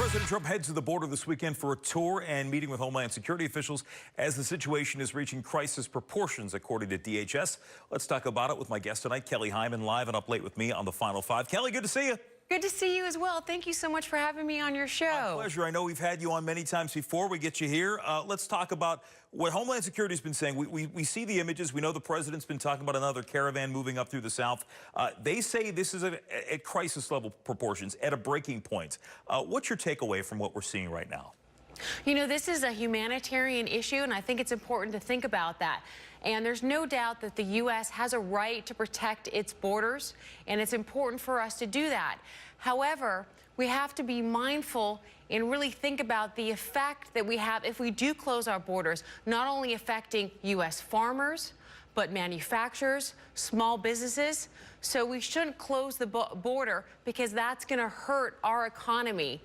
President Trump heads to the border this weekend for a tour and meeting with Homeland Security officials as the situation is reaching crisis proportions, according to DHS. Let's talk about it with my guest tonight, Kelly Hyman, live and up late with me on the Final Five. Kelly, good to see you. Good to see you as well. Thank you so much for having me on your show. My pleasure. I know we've had you on many times before. We get you here. Let's talk about what Homeland Security has been saying. We see the images. We know the president's been talking about another caravan moving up through the South. They say this is at crisis level proportions, at a breaking point. What's your takeaway from what we're seeing right now? You know, this is a humanitarian issue, and I think it's important to think about that. And there's no doubt that the U.S. has a right to protect its borders, and it's important for us to do that. However, we have to be mindful and really think about the effect that we have if we do close our borders, not only affecting U.S. farmers, but manufacturers, small businesses. So we shouldn't close the border because that's going to hurt our economy.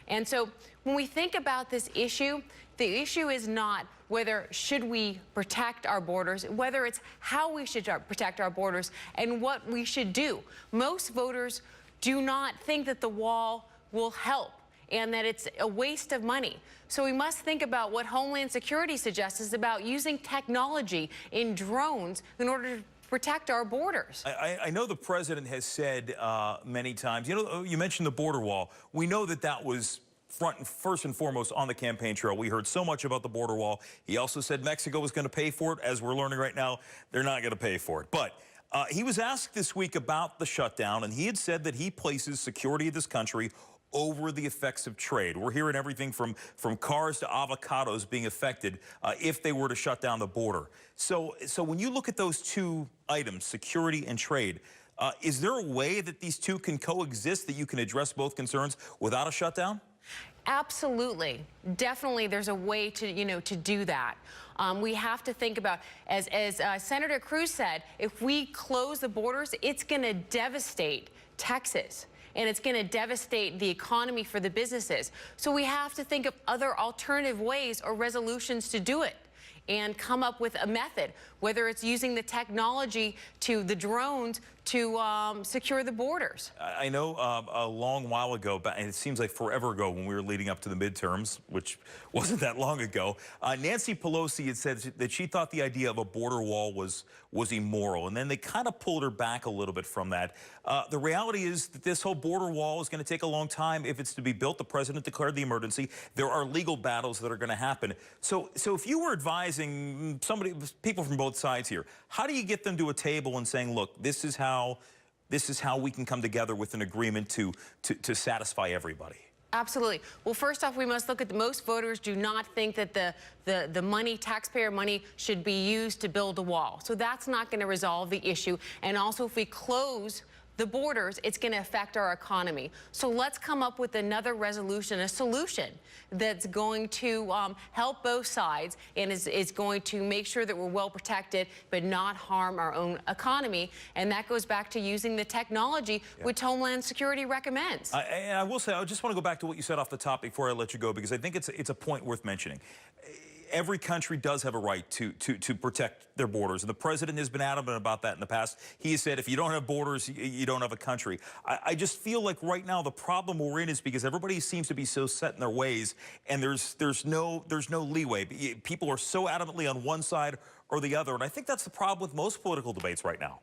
And so when we think about this issue, the issue is not whether should we protect our borders, whether it's how we should protect our borders and what we should do. Most voters do not think that the wall will help and that it's a waste of money. So we must think about what Homeland Security suggests is about using technology in drones in order to protect our borders. I know the president has said many times, you mentioned the border wall. We know that that was first and foremost on the campaign trail. We heard so much about the border wall. He also said Mexico was going to pay for it. As we're learning right now, they're not going to pay for it. But he was asked this week about the shutdown, and he had said that he places security of this country over the effects of trade. We're hearing everything from cars to avocados being affected if they were to shut down the border. So when you look at those two items, security and trade, is there a way that these two can coexist, that you can address both concerns without a shutdown? Absolutely. Definitely there's a way to, to do that. We have to think about, as Senator Cruz said, if we close the borders, it's going to devastate Texas. And it's going to devastate the economy for the businesses. So we have to think of other alternative ways or resolutions to do it and come up with a method, whether it's using the technology to the drones to secure the borders. I know a long while ago, and it seems like forever ago when we were leading up to the midterms, which wasn't that long ago, Nancy Pelosi had said that she thought the idea of a border wall was immoral, and then they kind of pulled her back a little bit from that. The reality is that this whole border wall is going to take a long time. If it's to be built, the president declared the emergency. There are legal battles that are going to happen. So if you were advising people from both sides here, how do you get them to a table and saying, look, this is how we can come together with an agreement to satisfy everybody? Absolutely. Well, first off, we must look at most voters do not think that the money, taxpayer money, should be used to build a wall. So that's not going to resolve the issue. And also, if we close the borders, it's going to affect our economy. So let's come up with another resolution, a solution that's going to help both sides and is going to make sure that we're well protected but not harm our own economy. And that goes back to using the technology which Homeland Security recommends. I will say, I just want to go back to what you said off the top before I let you go, because I think it's a point worth mentioning. Every country does have a right to protect their borders, and the president has been adamant about that in the past. He has said if you don't have borders, you don't have a country. I just feel like right now the problem we're in is because everybody seems to be so set in their ways, and there's no leeway. People are so adamantly on one side or the other, and I think that's the problem with most political debates right now.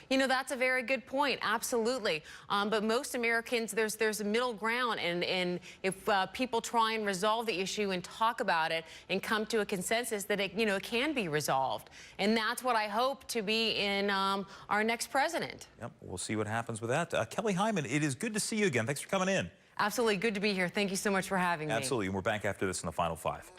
You know, that's a very good point. Absolutely. But most Americans, there's a middle ground. And if people try and resolve the issue and talk about it and come to a consensus that it can be resolved. And that's what I hope to be in our next president. Yep, we'll see what happens with that. Kelly Hyman, it is good to see you again. Thanks for coming in. Absolutely. Good to be here. Thank you so much for having me. Absolutely. And we're back after this in the Final Five.